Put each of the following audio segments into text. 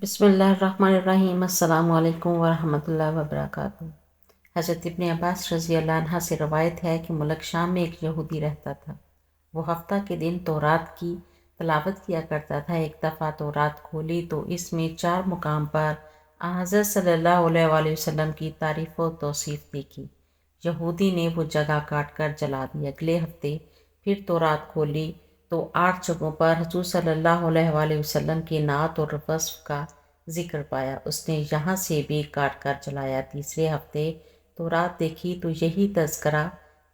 بسم اللہ الرحمن الرحیم۔ السلام علیکم ورحمۃ اللہ وبرکاتہ۔ حضرت ابن عباس رضی اللہ عنہ سے روایت ہے کہ ملک شام میں ایک یہودی رہتا تھا۔ وہ ہفتہ کے دن تورات کی تلاوت کیا کرتا تھا۔ ایک دفعہ تورات کھولی تو اس میں 4 مقام پر حضرت صلی اللہ علیہ وآلہ وسلم کی تعریف و توصیف دیکھی۔ یہودی نے وہ جگہ کاٹ کر جلا دی۔ اگلے ہفتے پھر تورات کھولی تو 8 جگہوں پر حضور صلی اللہ علیہ وآلہ وسلم کی نعت اور وصف کا ذکر پایا۔ اس نے یہاں سے بھی کاٹ کر جلایا۔ تیسرے ہفتے تورات دیکھی تو یہی تذکرہ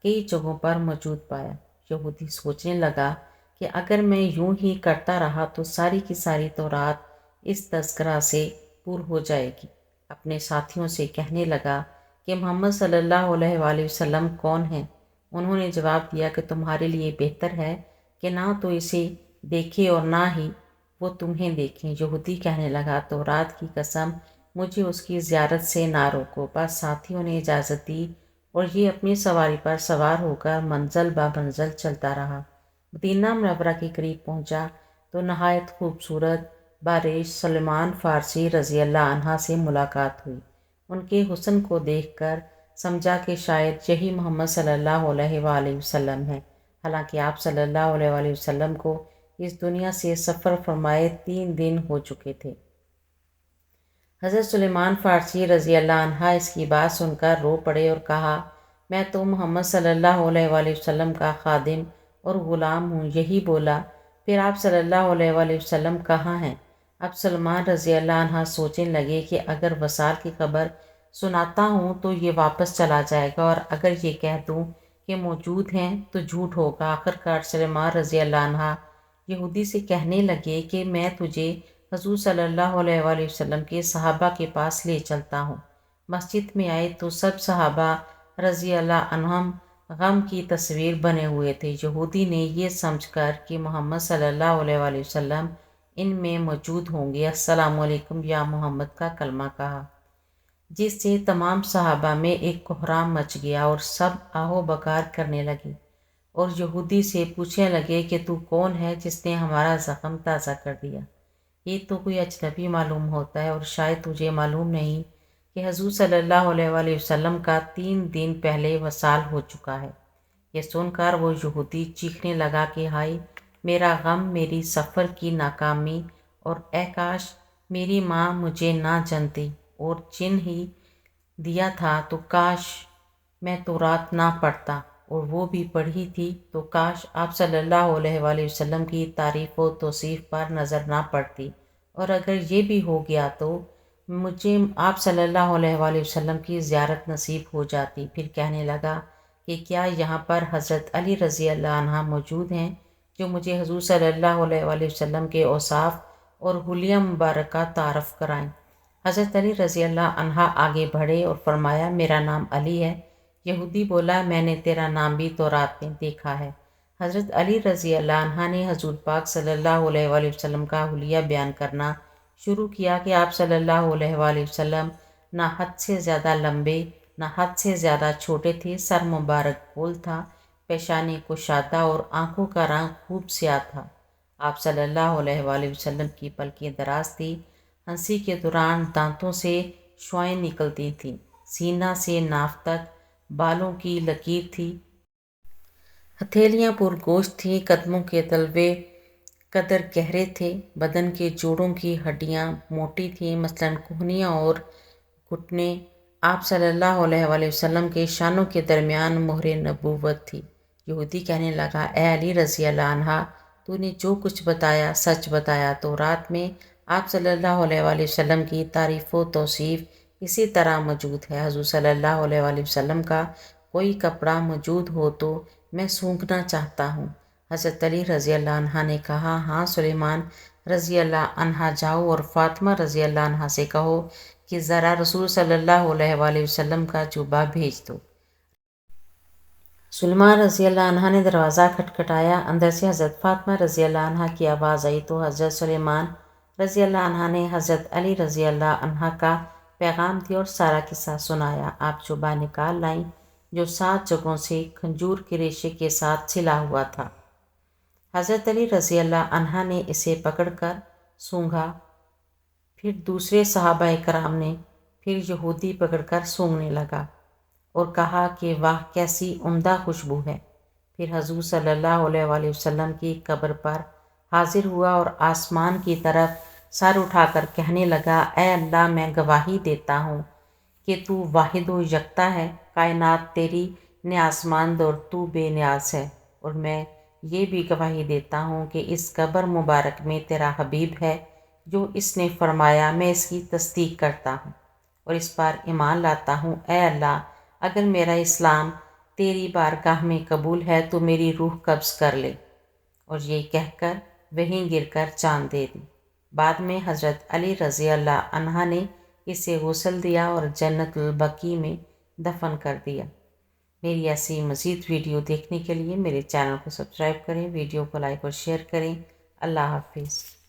کئی جگہوں پر موجود پایا۔ یہودی سوچنے لگا کہ اگر میں یوں ہی کرتا رہا تو ساری کی ساری تورات اس تذکرہ سے پور ہو جائے گی۔ اپنے ساتھیوں سے کہنے لگا کہ محمد صلی اللہ علیہ وآلہ وسلم کون ہیں؟ انہوں نے جواب دیا کہ تمہارے لیے بہتر ہے کہ نہ تو اسے دیکھے اور نہ ہی وہ تمہیں دیکھیں۔ یہودی کہنے لگا تورات کی قسم مجھے اس کی زیارت سے نہ روکو۔ بس ساتھیوں نے اجازت دی اور یہ اپنی سواری پر سوار ہو کر منزل بہ منزل چلتا رہا۔ مدینہ منورہ کے قریب پہنچا تو نہایت خوبصورت بارش سلمان فارسی رضی اللہ عنہ سے ملاقات ہوئی۔ ان کے حسن کو دیکھ کر سمجھا کہ شاید یہی محمد صلی اللہ علیہ وآلہ وسلم ہے، حالانکہ آپ صلی اللہ علیہ وآلہ وسلم کو اس دنیا سے سفر فرمائے 3 دن ہو چکے تھے۔ حضرت سلیمان فارسی رضی اللہ عنہ اس کی بات سن کر رو پڑے اور کہا، میں تو محمد صلی اللہ علیہ وآلہ وسلم کا خادم اور غلام ہوں۔ یہی بولا، پھر آپ صلی اللہ علیہ وآلہ وسلم کہاں ہیں؟ اب سلمان رضی اللہ عنہ سوچنے لگے کہ اگر وصال کی خبر سناتا ہوں تو یہ واپس چلا جائے گا، اور اگر یہ کہہ دوں کہ موجود ہیں تو جھوٹ ہوگا۔ آخرکار سلمان رضی اللہ عنہ یہودی سے کہنے لگے کہ میں تجھے حضور صلی اللہ علیہ وآلہ وسلم کے صحابہ کے پاس لے چلتا ہوں۔ مسجد میں آئے تو سب صحابہ رضی اللہ عنہم غم کی تصویر بنے ہوئے تھے۔ یہودی نے یہ سمجھ کر کہ محمد صلی اللہ علیہ وآلہ وسلم ان میں موجود ہوں گے، السلام علیکم یا محمد کا کلمہ کہا، جس سے تمام صحابہ میں ایک کوہرام مچ گیا اور سب آہو بکار کرنے لگے اور یہودی سے پوچھنے لگے کہ تو کون ہے جس نے ہمارا زخم تازہ کر دیا؟ یہ تو کوئی اجنبی معلوم ہوتا ہے، اور شاید تجھے معلوم نہیں کہ حضور صلی اللہ علیہ وآلہ وسلم کا 3 دن پہلے وصال ہو چکا ہے۔ یہ سن کر وہ یہودی چیخنے لگا کہ ہائے میرا غم، میری سفر کی ناکامی، اور اے کاش میری ماں مجھے نہ جنتی، اور جن ہی دیا تھا تو کاش میں تورات نہ پڑھتا، اور وہ بھی پڑھی تھی تو کاش آپ صلی اللہ علیہ وآلہ وسلم کی تعریف و توصیف پر نظر نہ پڑتی، اور اگر یہ بھی ہو گیا تو مجھے آپ صلی اللہ علیہ وآلہ وسلم کی زیارت نصیب ہو جاتی۔ پھر کہنے لگا کہ کیا یہاں پر حضرت علی رضی اللہ عنہ موجود ہیں جو مجھے حضور صلی اللہ علیہ وآلہ وسلم کے اوصاف اور حلیہ مبارکہ تعارف کرائیں؟ حضرت علی رضی اللہ عنہ آگے بڑھے اور فرمایا، میرا نام علی ہے۔ یہودی بولا، میں نے تیرا نام بھی تورات میں دیکھا ہے۔ حضرت علی رضی اللہ عنہ نے حضور پاک صلی اللہ علیہ وآلہ وسلم کا حلیہ بیان کرنا شروع کیا کہ آپ صلی اللہ علیہ وآلہ وسلم نہ حد سے زیادہ لمبے نہ حد سے زیادہ چھوٹے تھے، سر مبارک گول تھا، پیشانی کشادہ اور آنکھوں کا رنگ خوب سیاہ تھا۔ آپ صلی اللہ علیہ وآلہ وسلم کی پلکیں دراز تھی، ہنسی کے دوران دانتوں سے شعاعیں نکلتی تھیں، سینہ سے ناف تک بالوں کی لکیر تھی، ہتھیلیاں پر گوشت تھیں، قدموں کے تلوے قدر گہرے تھے، بدن کے جوڑوں کی ہڈیاں موٹی تھیں، مثلاً کہنیاں اور گھٹنے۔ آپ صلی اللہ علیہ وآلہ وسلم کے شانوں کے درمیان مہر نبوت تھی۔ یہودی کہنے لگا، اے علی رضی اللہ عنہ، تو نے جو کچھ بتایا سچ بتایا۔ تورات میں آپ صلی اللہ علیہ وآلہ وسلم کی تعریف و توصیف اسی طرح موجود ہے۔ حضور صلی اللہ علیہ وآلہ وسلم کا کوئی کپڑا موجود ہو تو میں سونگھنا چاہتا ہوں۔ حضرت علی رضی اللہ عنہ نے کہا، ہاں سلیمان رضی اللہ عنہ جاؤ اور فاطمہ رضی اللہ عنہ سے کہو کہ ذرا رسول صلی اللہ علیہ وآلہ وسلم کا جوبہ بھیج دو۔ سلیمان رضی اللہ عنہ نے دروازہ کھٹکھٹایا، اندر سے حضرت فاطمہ رضی اللہ عنہ کی آواز آئی تو حضرت سلیمان رضی اللہ عنہ نے حضرت علی رضی اللہ عنہ کا پیغام دیا اور سارا قصہ سنایا۔ آپ جوبہ نکال لائیں جو 7 جگہوں سے کھجور کے ریشے کے ساتھ سلا ہوا تھا۔ حضرت علی رضی اللہ عنہ نے اسے پکڑ کر سونگھا، پھر دوسرے صحابہ کرام نے پھر یہودی پکڑ کر سونگھنے لگا اور کہا کہ واہ کیسی عمدہ خوشبو ہے۔ پھر حضور صلی اللہ علیہ وآلہ وسلم کی قبر پر حاضر ہوا اور آسمان کی طرف سر اٹھا کر کہنے لگا، اے اللہ، میں گواہی دیتا ہوں کہ تو واحد و یکتا ہے، کائنات تیری نیازمند اور تو بے نیاز ہے، اور میں یہ بھی گواہی دیتا ہوں کہ اس قبر مبارک میں تیرا حبیب ہے، جو اس نے فرمایا میں اس کی تصدیق کرتا ہوں اور اس پر ایمان لاتا ہوں۔ اے اللہ، اگر میرا اسلام تیری بارگاہ میں قبول ہے تو میری روح قبض کر لے۔ اور یہ کہہ کر وہیں گر کر جان دے دی۔ بعد میں حضرت علی رضی اللہ عنہ نے اسے غسل دیا اور جنت البقیع میں دفن کر دیا۔ میری ایسی مزید ویڈیو دیکھنے کے لیے میرے چینل کو سبسکرائب کریں، ویڈیو کو لائک اور شیئر کریں۔ اللہ حافظ۔